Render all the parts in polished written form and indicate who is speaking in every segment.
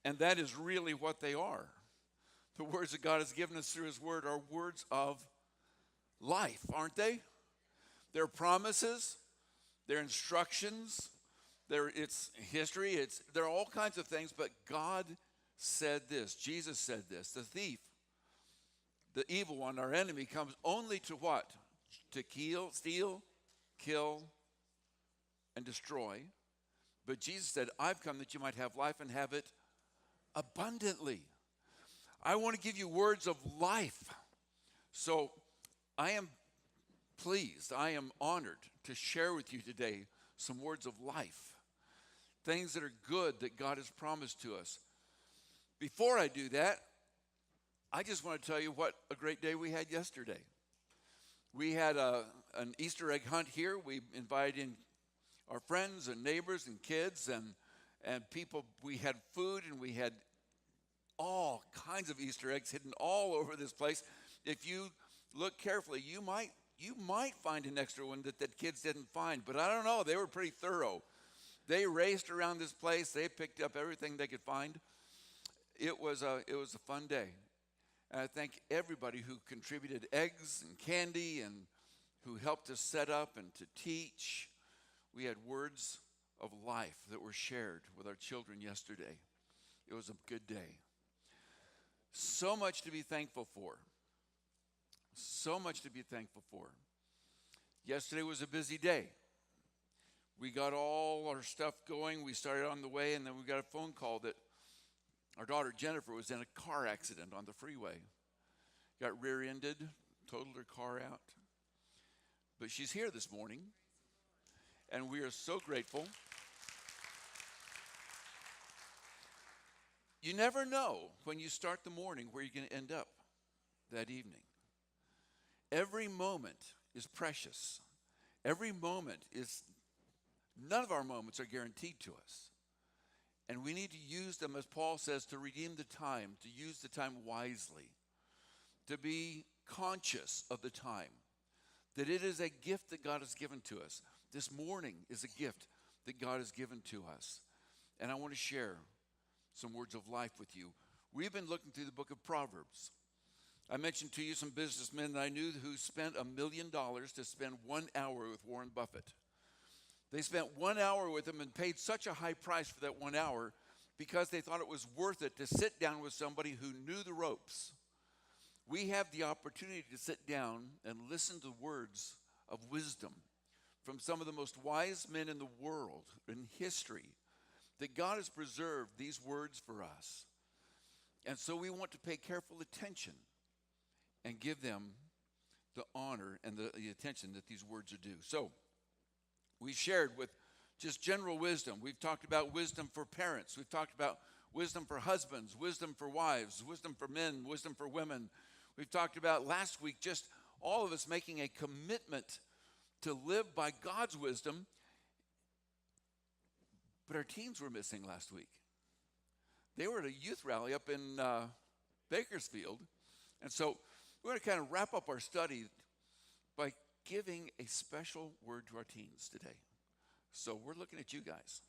Speaker 1: And that is really what they are. The words that God has given us through his word are words of life, aren't they? They're promises, they're instructions, it's history, there are all kinds of things, but God said this, Jesus said this, the thief, the evil one, our enemy, comes only to what? To kill, steal, kill, and destroy. But Jesus said, I've come that you might have life and have it abundantly. I want to give you words of life. So I am pleased, I am honored to share with you today some words of life, things that are good that God has promised to us. Before I do that, I just want to tell you what a great day we had yesterday. We had an Easter egg hunt here. We invited in our friends and neighbors and kids and people. We had food and we had all kinds of Easter eggs hidden all over this place. If you look carefully, you might find an extra one that kids didn't find, but I don't know. They were pretty thorough. They raced around this place. They picked up everything they could find. It was a fun day. And I thank everybody who contributed eggs and candy and who helped us set up and to teach. We had words of life that were shared with our children yesterday. It was a good day. So much to be thankful for. So much to be thankful for. Yesterday was a busy day. We got all our stuff going. We started on the way, and then we got a phone call that our daughter Jennifer was in a car accident on the freeway. Got rear-ended, totaled her car out. But she's here this morning, and we are so grateful. You never know when you start the morning where you're going to end up that evening. Every moment is precious. Every moment is, none of our moments are guaranteed to us. And we need to use them, as Paul says, to redeem the time, to use the time wisely, to be conscious of the time, that it is a gift that God has given to us. This morning is a gift that God has given to us. And I want to share some words of life with you. We've been looking through the book of Proverbs. I mentioned to you some businessmen that I knew who spent $1 million to spend 1 hour with Warren Buffett. They spent 1 hour with him and paid such a high price for that 1 hour because they thought it was worth it to sit down with somebody who knew the ropes. We have the opportunity to sit down and listen to words of wisdom from some of the most wise men in the world, in history, that God has preserved these words for us. And so we want to pay careful attention and give them the honor and the attention that these words are due. So we shared with just general wisdom. We've talked about wisdom for parents. We've talked about wisdom for husbands, wisdom for wives, wisdom for men, wisdom for women. We've talked about last week just all of us making a commitment to live by God's wisdom. But our teens were missing last week. They were at a youth rally up in Bakersfield. And so we're going to kind of wrap up our study by giving a special word to our teens today. So we're looking at you guys.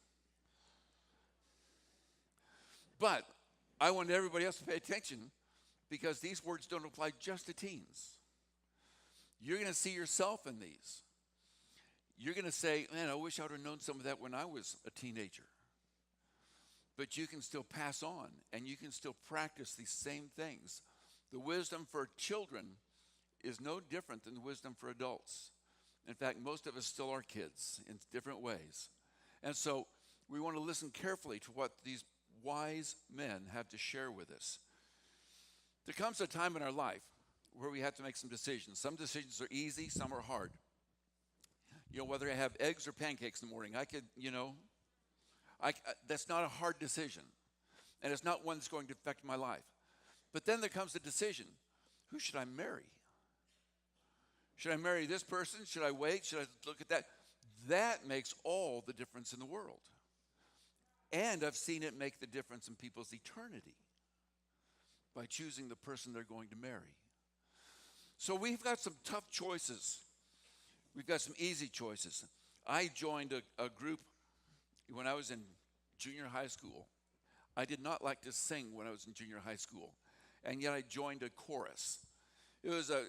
Speaker 1: But I want everybody else to pay attention because these words don't apply just to teens. You're going to see yourself in these. You're going to say, man, I wish I would have known some of that when I was a teenager. But you can still pass on, and you can still practice these same things. The wisdom for children is no different than the wisdom for adults. In fact, most of us still are kids in different ways. And so we want to listen carefully to what these wise men have to share with us. There comes a time in our life where we have to make some decisions. Some decisions are easy, some are hard. Whether I have eggs or pancakes in the morning, that's not a hard decision. And it's not one that's going to affect my life. But then there comes the decision, who should I marry? Should I marry this person? Should I wait? Should I look at that? That makes all the difference in the world. And I've seen it make the difference in people's eternity by choosing the person they're going to marry. So we've got some tough choices. We've got some easy choices. I joined a group when I was in junior high school. I did not like to sing when I was in junior high school, and yet I joined a chorus. It was a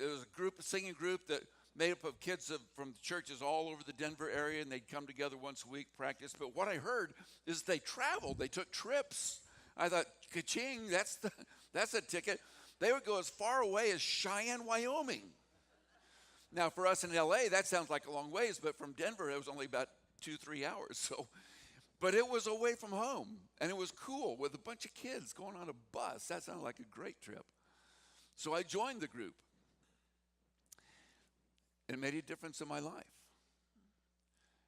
Speaker 1: singing group that made up of kids from churches all over the Denver area, and they'd come together once a week, practice. But what I heard is they traveled, they took trips. I thought, ka-ching, that's a ticket. They would go as far away as Cheyenne, Wyoming. Now, for us in LA, that sounds like a long ways, but from Denver, it was only about 2-3 hours. But it was away from home, and it was cool with a bunch of kids going on a bus. That sounded like a great trip. So I joined the group. It made a difference in my life.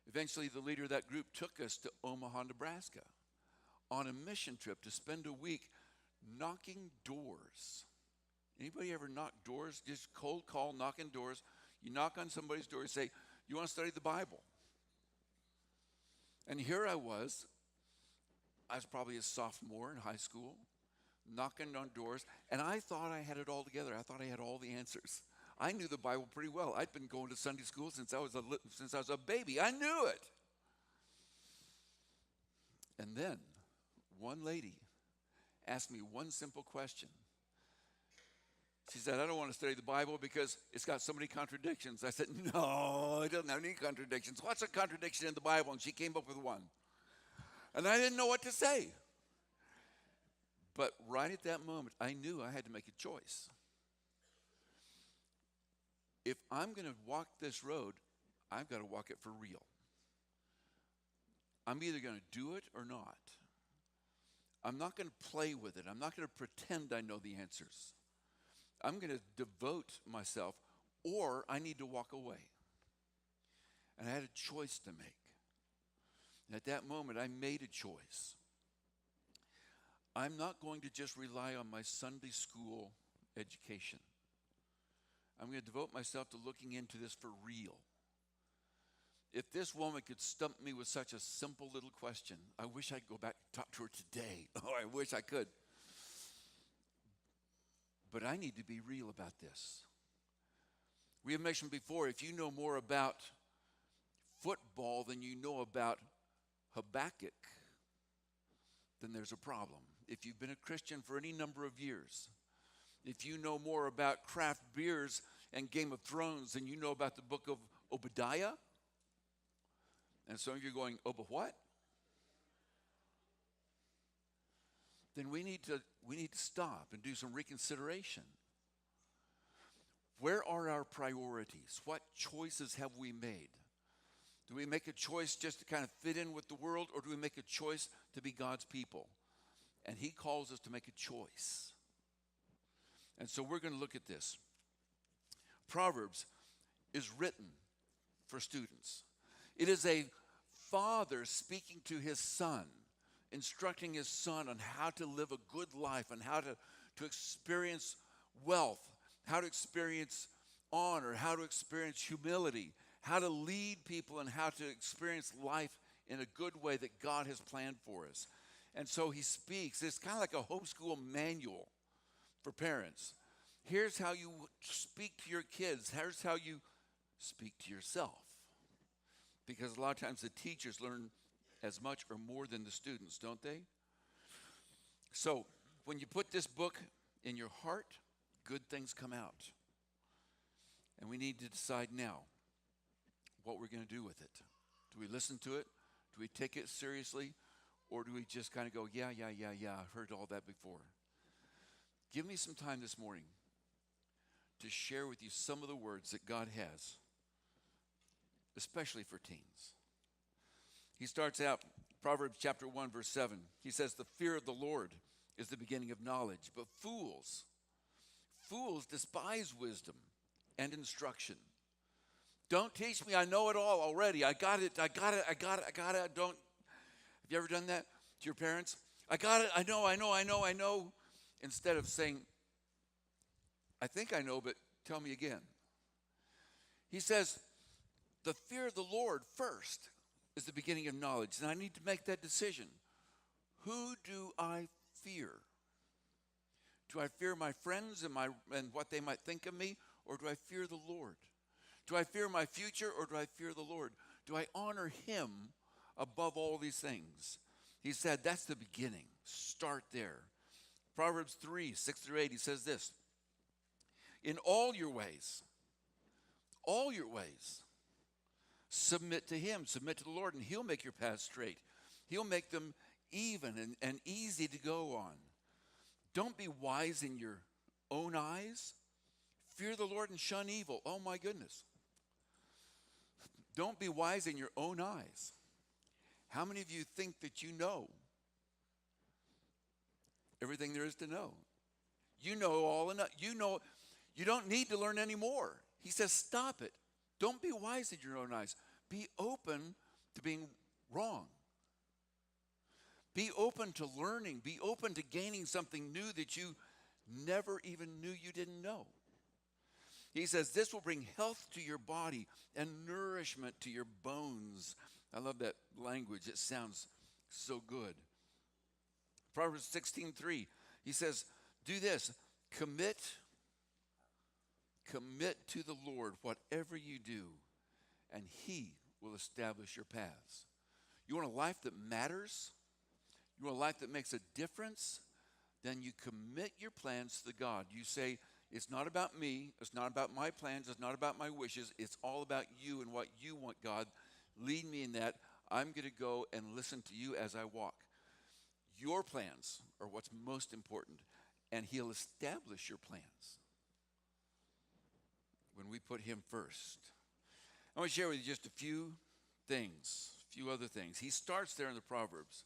Speaker 1: Eventually, the leader of that group took us to Omaha, Nebraska on a mission trip to spend a week knocking doors. Anybody ever knock doors? Just cold call, knocking doors. You knock on somebody's door, you say, you want to study the Bible? And here I was probably a sophomore in high school, knocking on doors, and I thought I had it all together. I thought I had all the answers. I knew the Bible pretty well. I'd been going to Sunday school since I was a baby. I knew it. And then one lady asked me one simple question. She said, I don't want to study the Bible because it's got so many contradictions. I said, no, it doesn't have any contradictions. What's a contradiction in the Bible? And she came up with one. And I didn't know what to say. But right at that moment, I knew I had to make a choice. If I'm going to walk this road, I've got to walk it for real. I'm either going to do it or not. I'm not going to play with it. I'm not going to pretend I know the answers. I'm going to devote myself, or I need to walk away. And I had a choice to make. And at that moment, I made a choice. I'm not going to just rely on my Sunday school education. I'm going to devote myself to looking into this for real. If this woman could stump me with such a simple little question, I wish I'd go back and talk to her today. Oh, I wish I could. But I need to be real about this. We have mentioned before, if you know more about football than you know about Habakkuk, then there's a problem. If you've been a Christian for any number of years, if you know more about craft beers and Game of Thrones than you know about the book of Obadiah, and some of you are going, oh, but what? Then we need to stop and do some reconsideration. Where are our priorities? What choices have we made? Do we make a choice just to kind of fit in with the world, or do we make a choice to be God's people? And he calls us to make a choice. And so we're going to look at this. Proverbs is written for students. It is a father speaking to his son, instructing his son on how to live a good life and how to experience wealth, how to experience honor, how to experience humility, how to lead people, and how to experience life in a good way that God has planned for us. And so he speaks. It's kind of like a homeschool manual for parents. Here's how you speak to your kids. Here's how you speak to yourself. Because a lot of times the teachers learn as much or more than the students, don't they? So when you put this book in your heart, good things come out. And we need to decide now what we're going to do with it. Do we listen to it? Do we take it seriously? Or do we just kind of go, yeah, I've heard all that before. Give me some time this morning to share with you some of the words that God has, especially for teens. He starts out, Proverbs chapter 1, verse 7. He says, the fear of the Lord is the beginning of knowledge, but fools despise wisdom and instruction. Don't teach me, I know it all already. I got it. Don't. Have you ever done that to your parents? I got it, I know. Instead of saying, I think I know, but tell me again. He says, the fear of the Lord first is the beginning of knowledge. And I need to make that decision. Who do I fear? Do I fear my friends and what they might think of me? Or do I fear the Lord? Do I fear my future, or do I fear the Lord? Do I honor him above all these things? He said that's the beginning. Start there. Proverbs 3, 6 through 8, he says this. In all your ways, submit to him, submit to the Lord, and he'll make your path straight. He'll make them even and easy to go on. Don't be wise in your own eyes. Fear the Lord and shun evil. Oh my goodness. Don't be wise in your own eyes. How many of you think that you know everything there is to know? You know all enough. You know, you don't need to learn any more. He says, stop it. Don't be wise in your own eyes. Be open to being wrong. Be open to learning. Be open to gaining something new that you never even knew you didn't know. He says, this will bring health to your body and nourishment to your bones. I love that language. It sounds so good. Proverbs 16:3, he says, do this, commit to the Lord whatever you do, and he will establish your paths. You want a life that matters? You want a life that makes a difference? Then you commit your plans to God. You say, it's not about me. It's not about my plans. It's not about my wishes. It's all about you and what you want, God. Lead me in that. I'm going to go and listen to you as I walk. Your plans are what's most important, and he'll establish your plans when we put him first. I want to share with you just a few things, a few other things. He starts there in the Proverbs.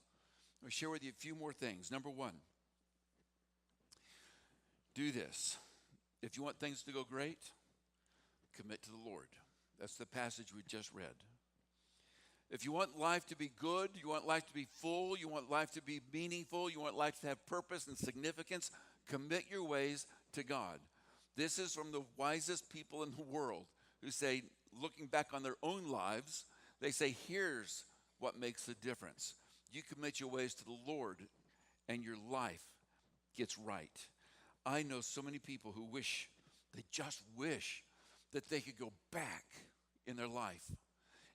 Speaker 1: I want to share with you a few more things. Number one, do this. If you want things to go great, commit to the Lord. That's the passage we just read. If you want life to be good, you want life to be full, you want life to be meaningful, you want life to have purpose and significance, commit your ways to God. This is from the wisest people in the world who say, looking back on their own lives, they say, here's what makes the difference. You commit your ways to the Lord and your life gets right. I know so many people who they just wish that they could go back in their life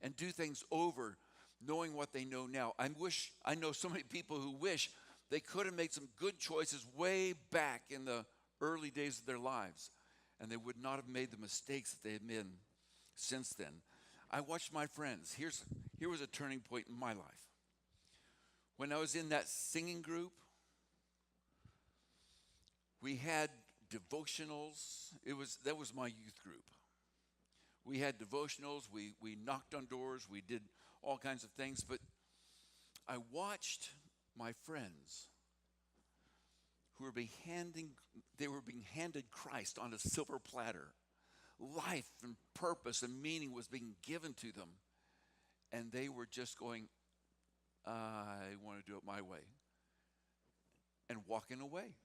Speaker 1: and do things over, knowing what they know now. I know so many people who wish they could have made some good choices way back in the early days of their lives, and they would not have made the mistakes that they had made since then. I watched my friends. Here was a turning point in my life. When I was in that singing group, we had devotionals. That was my youth group. We had devotionals. We knocked on doors. We did all kinds of things. But I watched my friends who were being handed Christ on a silver platter. Life and purpose and meaning was being given to them. And they were just going, I want to do it my way. And walking away.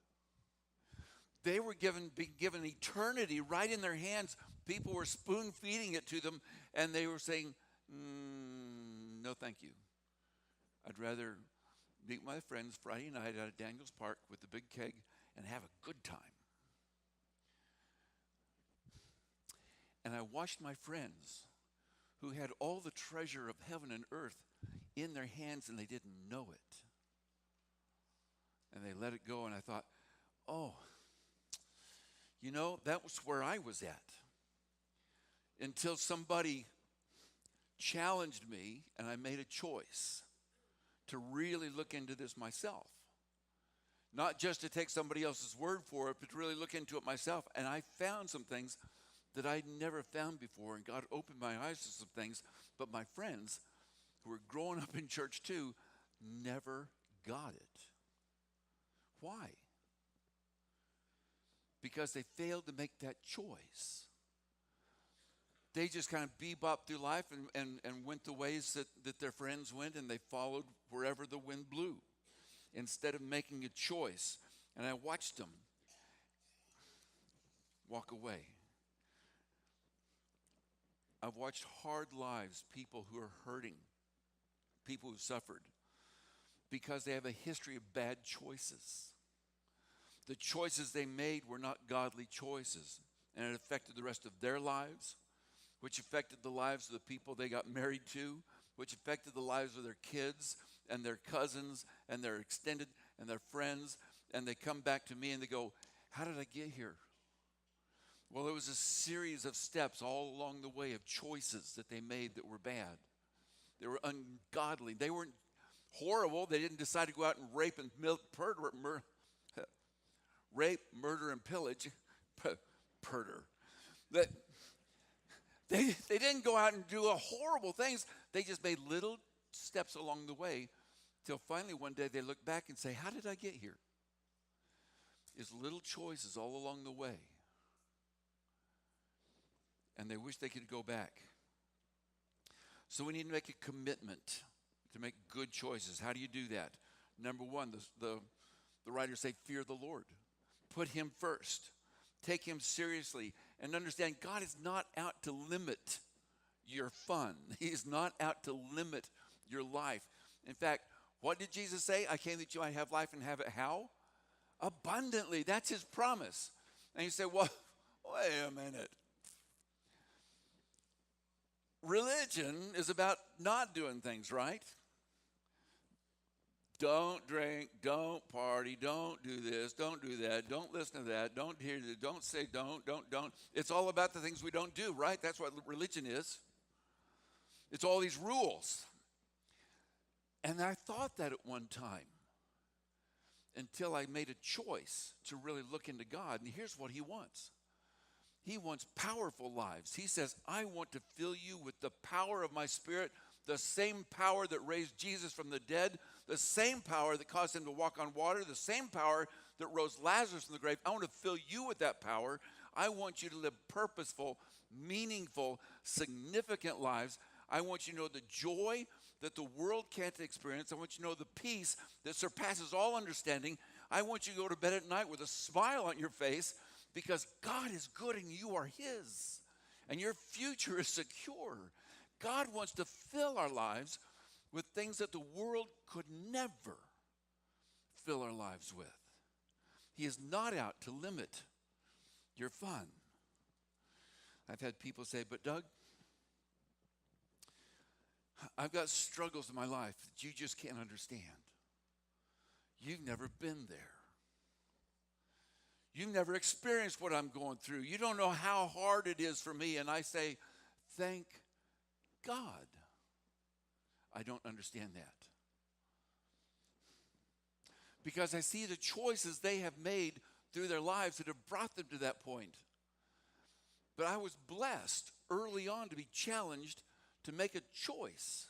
Speaker 1: They were being given eternity right in their hands. People were spoon feeding it to them, and they were saying, no thank you. I'd rather meet my friends Friday night at Daniels Park with the big keg and have a good time. And I watched my friends who had all the treasure of heaven and earth in their hands, and they didn't know it. And they let it go, and I thought, oh, that was where I was at. Until somebody challenged me, and I made a choice to really look into this myself. Not just to take somebody else's word for it, but to really look into it myself. And I found some things that I'd never found before, and God opened my eyes to some things. But my friends, who were growing up in church too, never got it. Why? Because they failed to make that choice. They just kind of bebopped through life and went the ways that their friends went, and they followed wherever the wind blew instead of making a choice. And I watched them walk away. I've watched hard lives, people who are hurting, people who suffered, because they have a history of bad choices. The choices they made were not godly choices, and it affected the rest of their lives, which affected the lives of the people they got married to, which affected the lives of their kids, and their cousins and their extended and their friends, and they come back to me and they go, how did I get here? Well, it was a series of steps all along the way of choices that they made that were bad. They were ungodly. They weren't horrible. They didn't decide to go out and rape, murder, and pillage. They didn't go out and do horrible things. They just made little steps along the way till finally one day they look back and say, how did I get here? It's little choices all along the way. And they wish they could go back. So we need to make a commitment to make good choices. How do you do that? Number one, the writers say, fear the Lord. Put him first. Take him seriously. And understand God is not out to limit your fun. He's not out to limit your life. In fact, what did Jesus say? I came that you might have life and have it how? Abundantly. That's his promise. And you say, well, wait a minute. Religion is about not doing things right. Don't drink, don't party, don't do this, don't do that, don't listen to that, don't hear this, don't say don't. It's all about the things we don't do, right? That's what religion is. It's all these rules. And I thought that at one time until I made a choice to really look into God. And here's what he wants. He wants powerful lives. He says, I want to fill you with the power of my Spirit, the same power that raised Jesus from the dead, the same power that caused him to walk on water, the same power that rose Lazarus from the grave. I want to fill you with that power. I want you to live purposeful, meaningful, significant lives. I want you to know the joy that the world can't experience. I want you to know the peace that surpasses all understanding. I want you to go to bed at night with a smile on your face, because God is good and you are his. And your future is secure. God wants to fill our lives with things that the world could never fill our lives with. He is not out to limit your fun. I've had people say, but Doug, I've got struggles in my life that you just can't understand. You've never been there. You've never experienced what I'm going through. You don't know how hard it is for me. And I say, thank God I don't understand that. Because I see the choices they have made through their lives that have brought them to that point. But I was blessed early on to be challenged to make a choice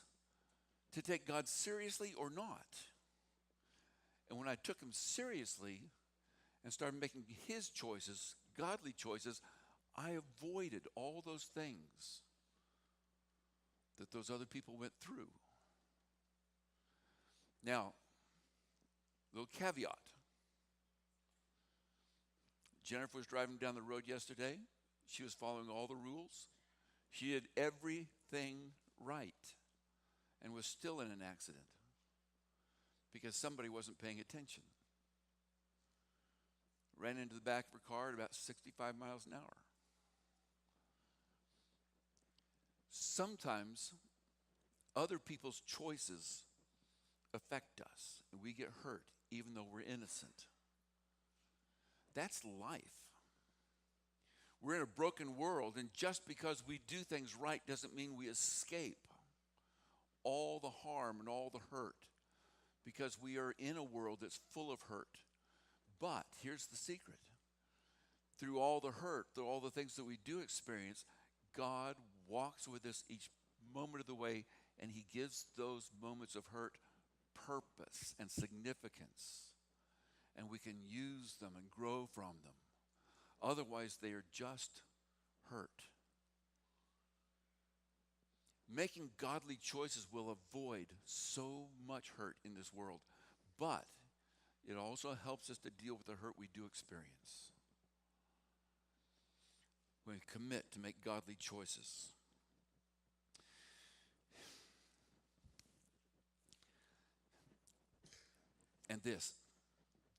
Speaker 1: to take God seriously or not. And when I took him seriously and started making his choices, godly choices, I avoided all those things that those other people went through. Now, little caveat. Jennifer was driving down the road yesterday. She was following all the rules. She did everything right and was still in an accident because somebody wasn't paying attention. Ran into the back of her car at about 65 miles an hour. Sometimes other people's choices affect us and we get hurt even though we're innocent. That's life. We're in a broken world, and just because we do things right doesn't mean we escape all the harm and all the hurt, because we are in a world that's full of hurt. But here's the secret. Through all the hurt, through all the things that we do experience, God walks with us each moment of the way, and he gives those moments of hurt purpose and significance. And we can use them and grow from them. Otherwise, they are just hurt. Making godly choices will avoid so much hurt in this world, but it also helps us to deal with the hurt we do experience when we commit to make godly choices. And this,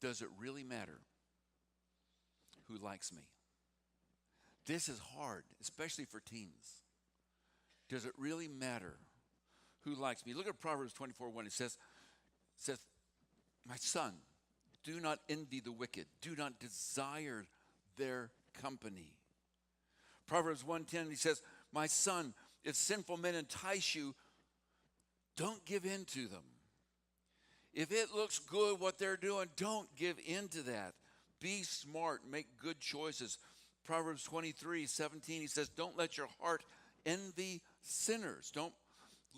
Speaker 1: does it really matter who likes me? This is hard, especially for teens. Does it really matter who likes me? Look at Proverbs 24:1. It says, says, my son, do not envy the wicked. Do not desire their company. Proverbs 1:10, he says, my son, if sinful men entice you, don't give in to them. If it looks good what they're doing, don't give in to that. Be smart, make good choices. Proverbs 23:17, he says, don't let your heart envy sinners. Don't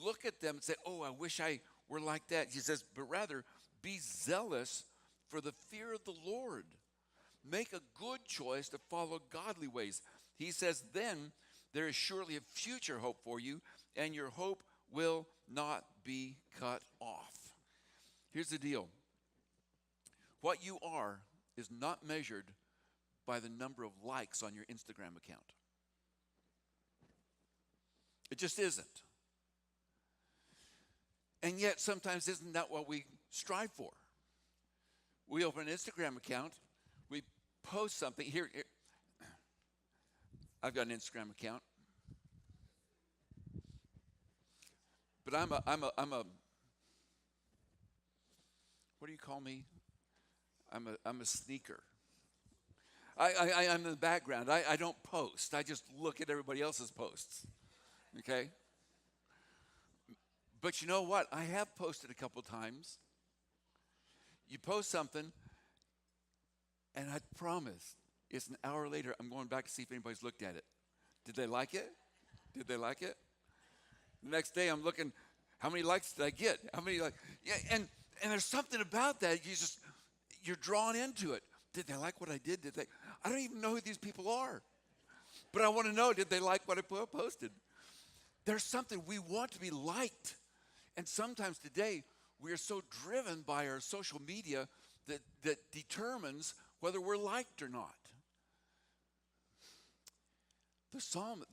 Speaker 1: look at them and say, oh, I wish I were like that. He says, but rather be zealous for the fear of the Lord. Make a good choice to follow godly ways. He says, then there is surely a future hope for you, and your hope will not be cut off. Here's the deal. What you are is not measured by the number of likes on your Instagram account. It just isn't. And yet, sometimes isn't that what we strive for? We open an Instagram account, we post something. Here, I've got an Instagram account. But I'm a what do you call me? I'm a sneaker. I'm in the background. I don't post. I just look at everybody else's posts. Okay? But you know what? I have posted a couple times. You post something, and I promise, it's an hour later, I'm going back to see if anybody's looked at it. Did they like it? Did they like it? The next day, I'm looking, how many likes did I get? How many like? Yeah, and there's something about that. You're drawn into it. Did they like what I did? Did they? I don't even know who these people are, but I want to know, did they like what I posted? There's something we want to be liked, and sometimes today we are so driven by our social media that determines whether we're liked or not. The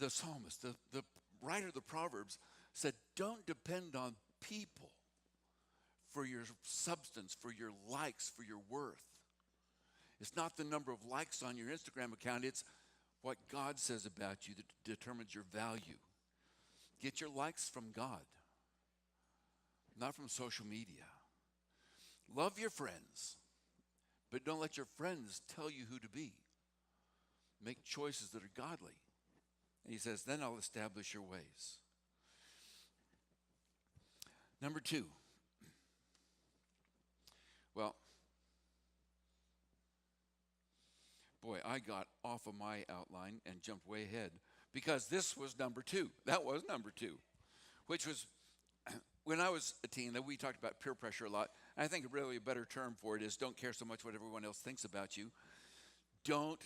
Speaker 1: psalmist, the writer of the Proverbs said, don't depend on people for your substance, for your likes, for your worth. It's not the number of likes on your Instagram account, it's what God says about you that determines your value. Get your likes from God, not from social media. Love your friends, but don't let your friends tell you who to be. Make choices that are godly. And he says, then I'll establish your ways. Number 2. Well, boy, I got off of my outline and jumped way ahead because this was number 2. That was number 2, which was when I was a teen, we talked about peer pressure a lot. And I think really a better term for it is don't care so much what everyone else thinks about you. Don't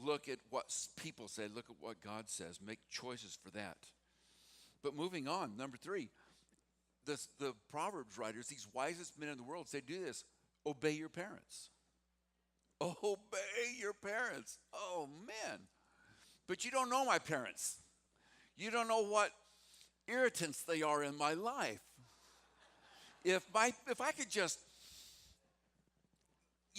Speaker 1: look at what people say. Look at what God says. Make choices for that. But moving on, number 3, the Proverbs writers, these wisest men in the world, say, do this. Obey your parents. Obey your parents. Oh, man. But you don't know my parents. You don't know what irritants they are in my life. If I could just,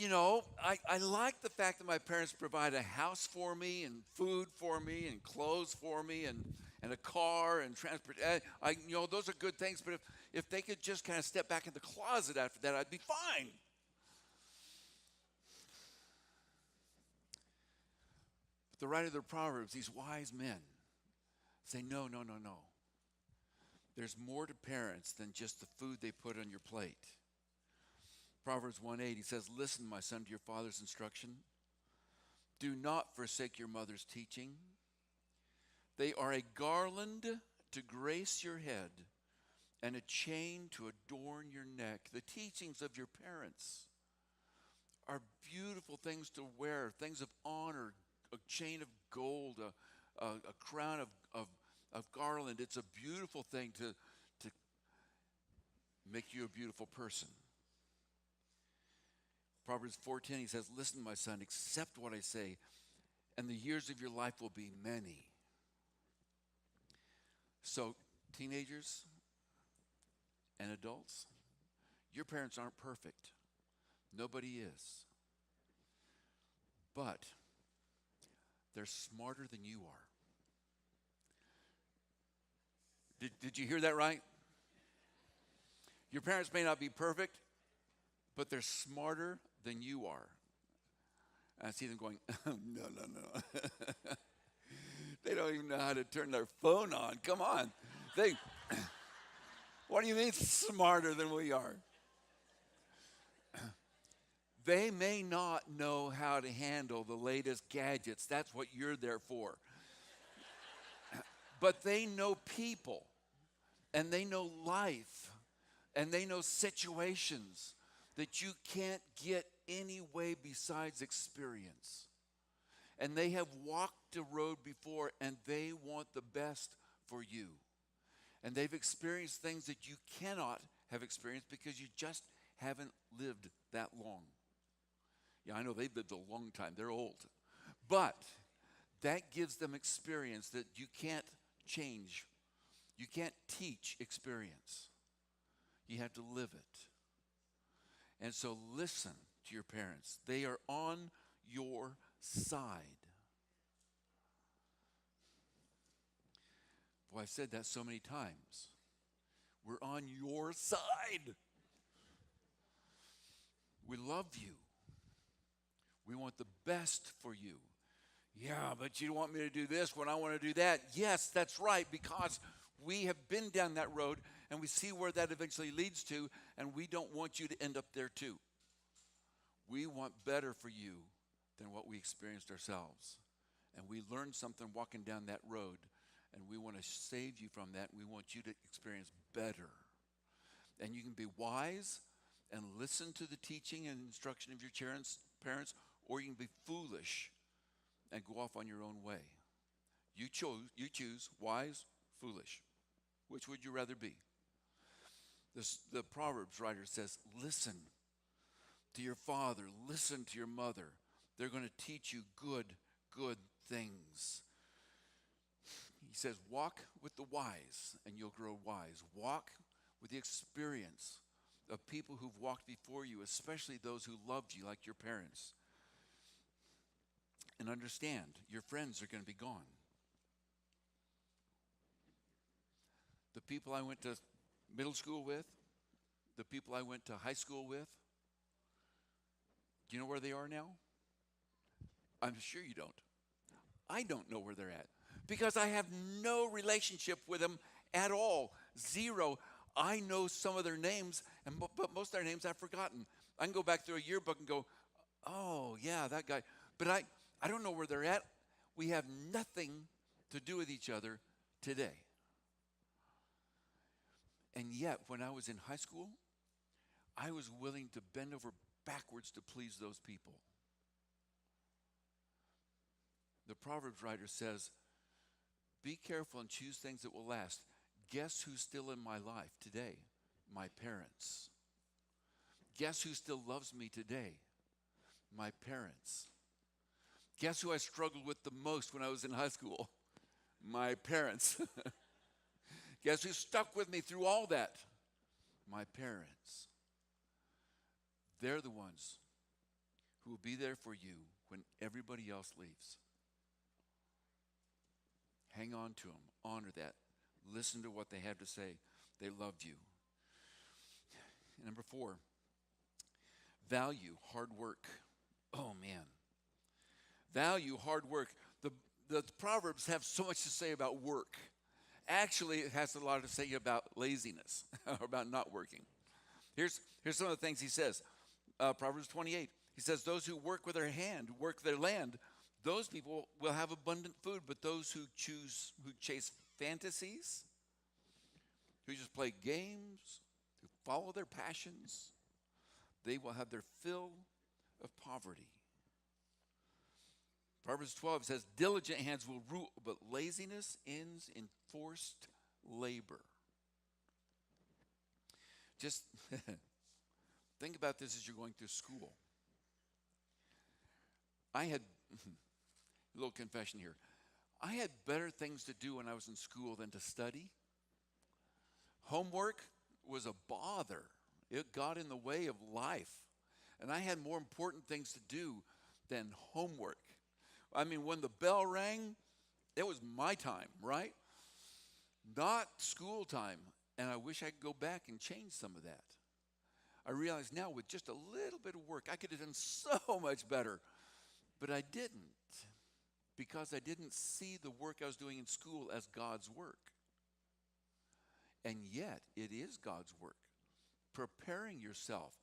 Speaker 1: I like the fact that my parents provide a house for me and food for me and clothes for me and a car and transport. Those are good things, but if they could just kind of step back in the closet after that, I'd be fine. But the writer of the Proverbs, these wise men, say, no. There's more to parents than just the food they put on your plate. Proverbs 1:8, he says, listen, my son, to your father's instruction. Do not forsake your mother's teaching. They are a garland to grace your head and a chain to adorn your neck. The teachings of your parents are beautiful things to wear, things of honor, a chain of gold, a crown of garland. It's a beautiful thing to make you a beautiful person. Proverbs 4:10, he says, listen, my son, accept what I say, and the years of your life will be many. So, teenagers and adults, your parents aren't perfect. Nobody is. But they're smarter than you are. Did you hear that right? Your parents may not be perfect, but they're smarter than you are. And I see them going, no, no, no. They don't even know how to turn their phone on. Come on. What do you mean smarter than we are? They may not know how to handle the latest gadgets. That's what you're there for. But they know people, and they know life, and they know situations that you can't get any way besides experience. And they have walked the road before, and they want the best for you. And they've experienced things that you cannot have experienced because you just haven't lived that long. Yeah, I know they've lived a long time. They're old. But that gives them experience that you can't change. You can't teach experience. You have to live it. And so listen to your parents. They are on your side. Boy, I've said that so many times. We're on your side. We love you. We want the best for you. Yeah, but you want me to do this when I want to do that. Yes, that's right, because we have been down that road and we see where that eventually leads to, and we don't want you to end up there too. We want better for you than what we experienced ourselves. And we learned something walking down that road, and we want to save you from that. We want you to experience better. And you can be wise and listen to the teaching and instruction of your parents, or you can be foolish and go off on your own way. You choose wise, foolish. Which would you rather be? The Proverbs writer says, listen to your father, listen to your mother. They're going to teach you good things. He says, walk with the wise and you'll grow wise. Walk with the experience of people who've walked before you, especially those who loved you like your parents. And understand, your friends are going to be gone. The people I went to middle school with, the people I went to high school with, do you know where they are now? I'm sure you don't. I don't know where they're at because I have no relationship with them at all. Zero. I know some of their names, but most of their names I've forgotten. I can go back through a yearbook and go, oh, yeah, that guy. But I don't know where they're at. We have nothing to do with each other today. And yet, when I was in high school, I was willing to bend over backwards to please those people. The Proverbs writer says, be careful and choose things that will last. Guess who's still in my life today? My parents. Guess who still loves me today? My parents. Guess who I struggled with the most when I was in high school? My parents. Guess who stuck with me through all that? My parents. They're the ones who will be there for you when everybody else leaves. Hang on to them. Honor that. Listen to what they have to say. They loved you. Number 4, value hard work. Oh, man. Value hard work. The Proverbs have so much to say about work. Actually, it has a lot to say about laziness, or about not working. Here's some of the things he says. Proverbs 28. He says, those who work with their hand, work their land, those people will have abundant food. But those who chase fantasies, who just play games, who follow their passions, they will have their fill of poverty. Proverbs 12 says, diligent hands will rule, but laziness ends in forced labor. Just think about this as you're going through school. I had, a little confession here, I had better things to do when I was in school than to study. Homework was a bother. It got in the way of life. And I had more important things to do than homework. I mean, when the bell rang, it was my time, right? Not school time. And I wish I could go back and change some of that. I realize now with just a little bit of work, I could have done so much better. But I didn't, because I didn't see the work I was doing in school as God's work. And yet, it is God's work. Preparing yourself,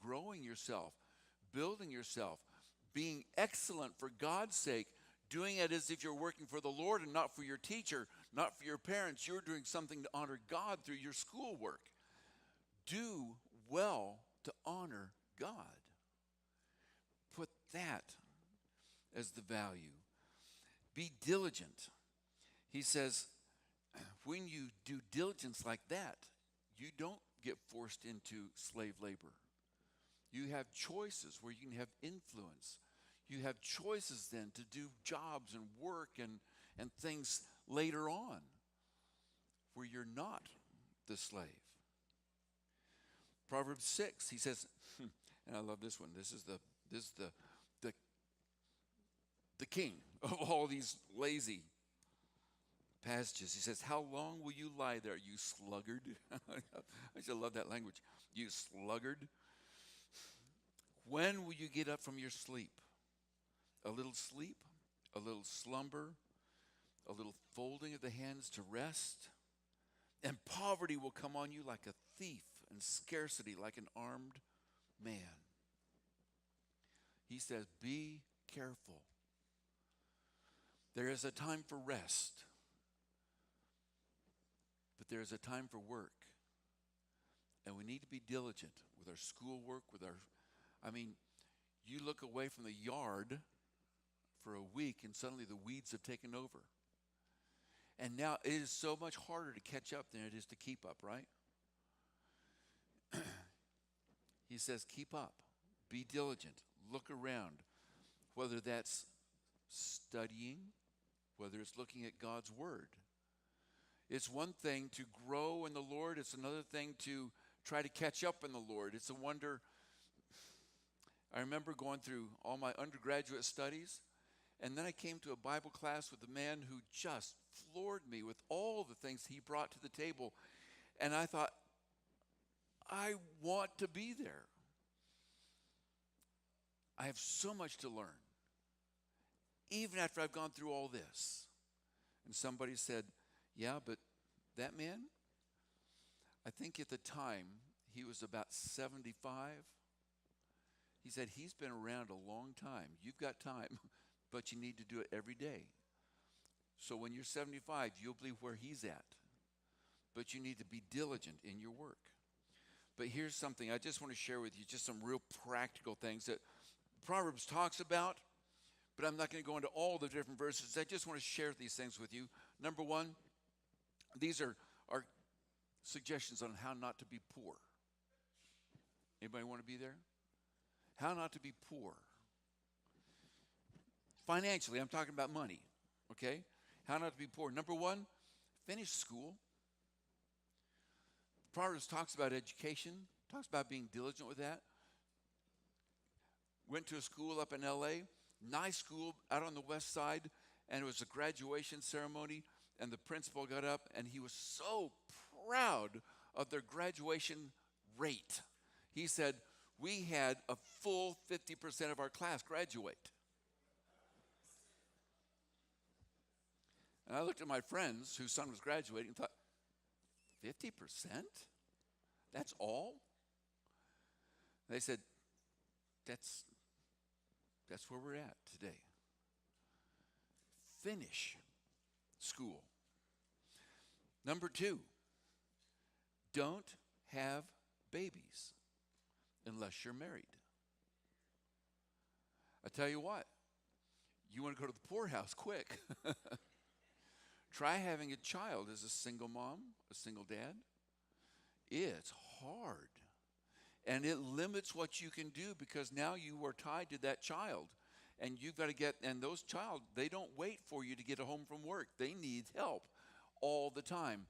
Speaker 1: growing yourself, building yourself, being excellent for God's sake, doing it as if you're working for the Lord and not for your teacher, not for your parents. You're doing something to honor God through your schoolwork. Do well to honor God. Put that as the value. Be diligent. He says, when you do diligence like that, you don't get forced into slave labor. You have choices where you can have influence. You have choices then to do jobs and work and things later on where you're not the slave. Proverbs 6, he says, and I love this one. This is the king of all these lazy passages. He says, how long will you lie there, you sluggard? I just love that language. You sluggard. When will you get up from your sleep? A little sleep, a little slumber, a little folding of the hands to rest, and poverty will come on you like a thief, and scarcity like an armed man. He says, be careful. There is a time for rest, but there is a time for work. And we need to be diligent with our schoolwork, you look away from the yard for a week and suddenly the weeds have taken over. And now it is so much harder to catch up than it is to keep up, right? He says, keep up, be diligent, look around, whether that's studying, whether it's looking at God's word. It's one thing to grow in the Lord. It's another thing to try to catch up in the Lord. It's a wonder. I remember going through all my undergraduate studies, and then I came to a Bible class with a man who just floored me with all the things he brought to the table. And I thought, I want to be there. I have so much to learn, even after I've gone through all this. And somebody said, yeah, but that man, I think at the time he was about 75. He said, he's been around a long time. You've got time, but you need to do it every day. So when you're 75, you'll be where he's at. But you need to be diligent in your work. But here's something I just want to share with you, just some real practical things that Proverbs talks about, but I'm not going to go into all the different verses. I just want to share these things with you. Number one, these are suggestions on how not to be poor. Anybody want to be there? How not to be poor. Financially, I'm talking about money, okay? How not to be poor. Number one, finish school. Proverbs talks about education, talks about being diligent with that. Went to a school up in LA, nice school out on the west side, and it was a graduation ceremony, and the principal got up, and he was so proud of their graduation rate. He said, we had a full 50% of our class graduate. And I looked at my friends whose son was graduating and thought, 50%? That's all? They said, that's where we're at today. Finish school. Number two, don't have babies unless you're married. I tell you what, you want to go to the poorhouse quick. Try having a child as a single mom, a single dad. It's hard. And it limits what you can do because now you are tied to that child. And you've got to and those child, they don't wait for you to get home from work. They need help all the time.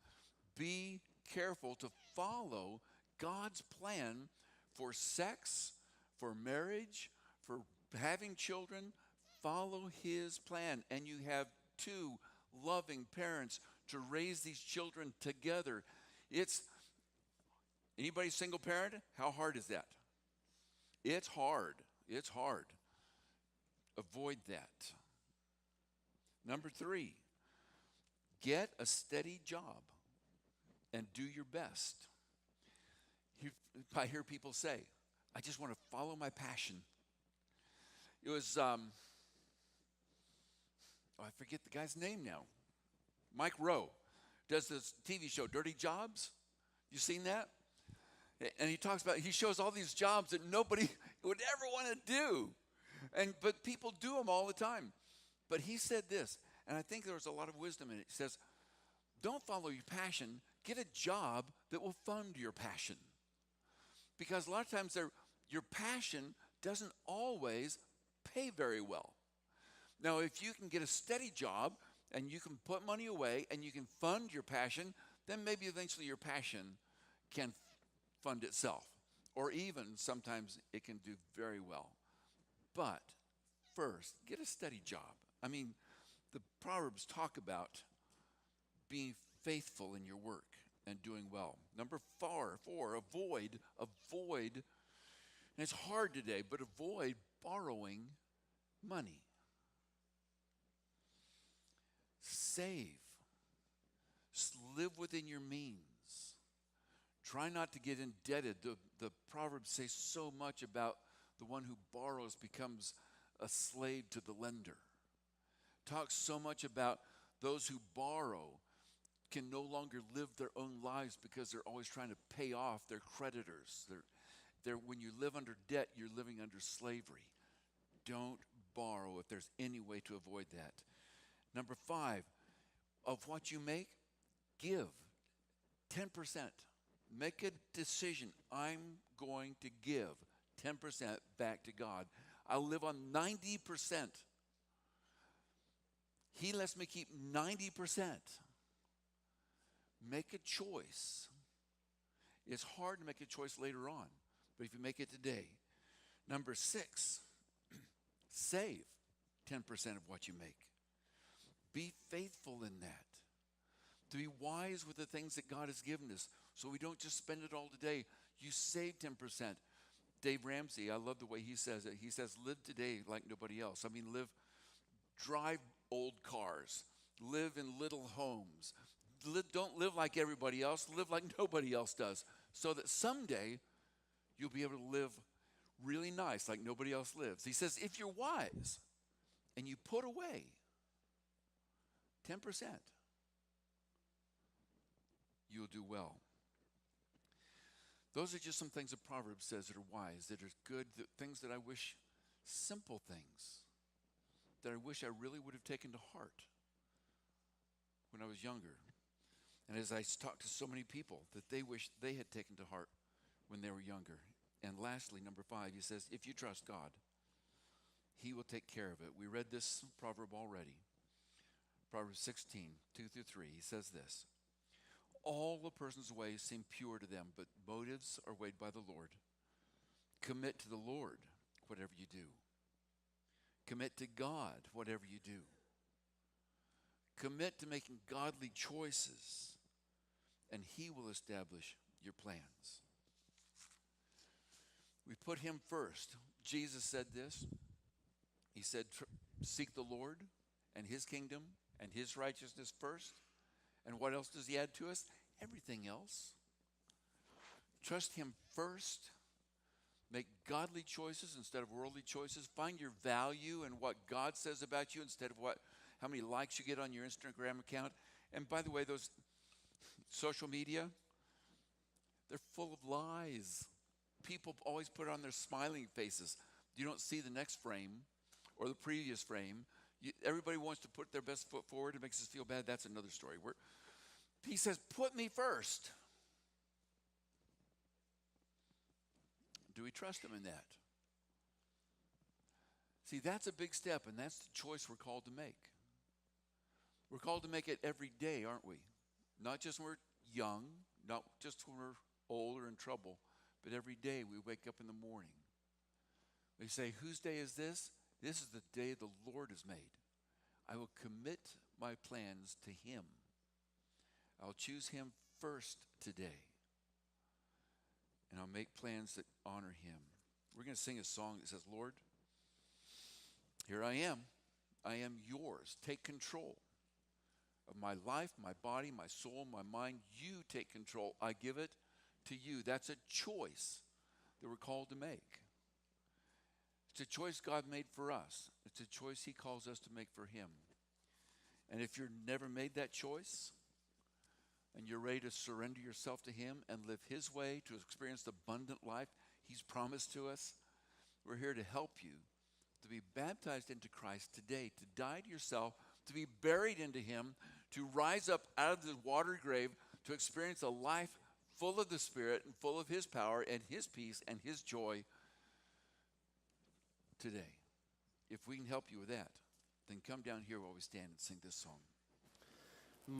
Speaker 1: Be careful to follow God's plan for sex, for marriage, for having children. Follow his plan. And you have two loving parents to raise these children together. Anybody single parent? How hard is that? It's hard. It's hard. Avoid that. Number 3, get a steady job and do your best. I hear people say, I just want to follow my passion. It was, I forget the guy's name now. Mike Rowe does this TV show, Dirty Jobs. You seen that? And he shows all these jobs that nobody would ever want to do. But people do them all the time. But he said this, and I think there was a lot of wisdom in it. He says, don't follow your passion. Get a job that will fund your passion. Because a lot of times your passion doesn't always pay very well. Now, if you can get a steady job and you can put money away and you can fund your passion, then maybe eventually your passion can fund itself. Or even sometimes it can do very well. But first, get a steady job. I mean, the Proverbs talk about being faithful in your work and doing well. Number 4, avoid, and it's hard today, but avoid borrowing money. Save. Live within your means. Try not to get indebted. The Proverbs say so much about the one who borrows becomes a slave to the lender. Talks so much about those who borrow can no longer live their own lives because they're always trying to pay off their creditors. When you live under debt, you're living under slavery. Don't borrow if there's any way to avoid that. Number 5, of what you make, give 10%. Make a decision. I'm going to give 10% back to God. I'll live on 90%. He lets me keep 90%. Make a choice. It's hard to make a choice later on, but if you make it today. Number 6, save 10% of what you make. Be faithful in that. To be wise with the things that God has given us so we don't just spend it all today. You save 10%. Dave Ramsey, I love the way he says it. He says, live today like nobody else. I mean, drive old cars. Live in little homes. Don't live like everybody else. Live like nobody else does. So that someday you'll be able to live really nice like nobody else lives. He says, if you're wise and you put away 10%, you'll do well. Those are just some things that Proverbs says that are wise, that are good, things that I wish, simple things, that I wish I really would have taken to heart when I was younger. And as I talk to so many people, that they wish they had taken to heart when they were younger. And lastly, number 5, he says, if you trust God, he will take care of it. We read this proverb already. Proverbs 16, 2-3, he says this. All a person's ways seem pure to them, but motives are weighed by the Lord. Commit to the Lord whatever you do. Commit to God whatever you do. Commit to making godly choices, and he will establish your plans. We put him first. Jesus said this. He said, seek the Lord and his kingdom and his righteousness first. And what else does he add to us? Everything else. Trust him first. Make godly choices instead of worldly choices. Find your value in what God says about you instead of how many likes you get on your Instagram account. And by the way, those social media, they're full of lies. People always put on their smiling faces. You don't see the next frame or the previous frame. Everybody wants to put their best foot forward. It makes us feel bad. That's another story. He says, put me first. Do we trust him in that? See, that's a big step, and that's the choice we're called to make. We're called to make it every day, aren't we? Not just when we're young, not just when we're old or in trouble, but every day we wake up in the morning. We say, whose day is this? This is the day the Lord has made. I will commit my plans to him. I'll choose him first today. and I'll make plans that honor him. We're going to sing a song that says, Lord, here I am. I am yours. Take control of my life, my body, my soul, my mind. You take control. I give it to you. That's a choice that we're called to make. It's a choice God made for us. It's a choice he calls us to make for him. And if you've never made that choice, and you're ready to surrender yourself to him and live his way to experience the abundant life he's promised to us, we're here to help you to be baptized into Christ today, to die to yourself, to be buried into him, to rise up out of the watery grave, to experience a life full of the Spirit and full of his power and his peace and his joy today. If we can help you with that, then come down here while we stand and sing this song.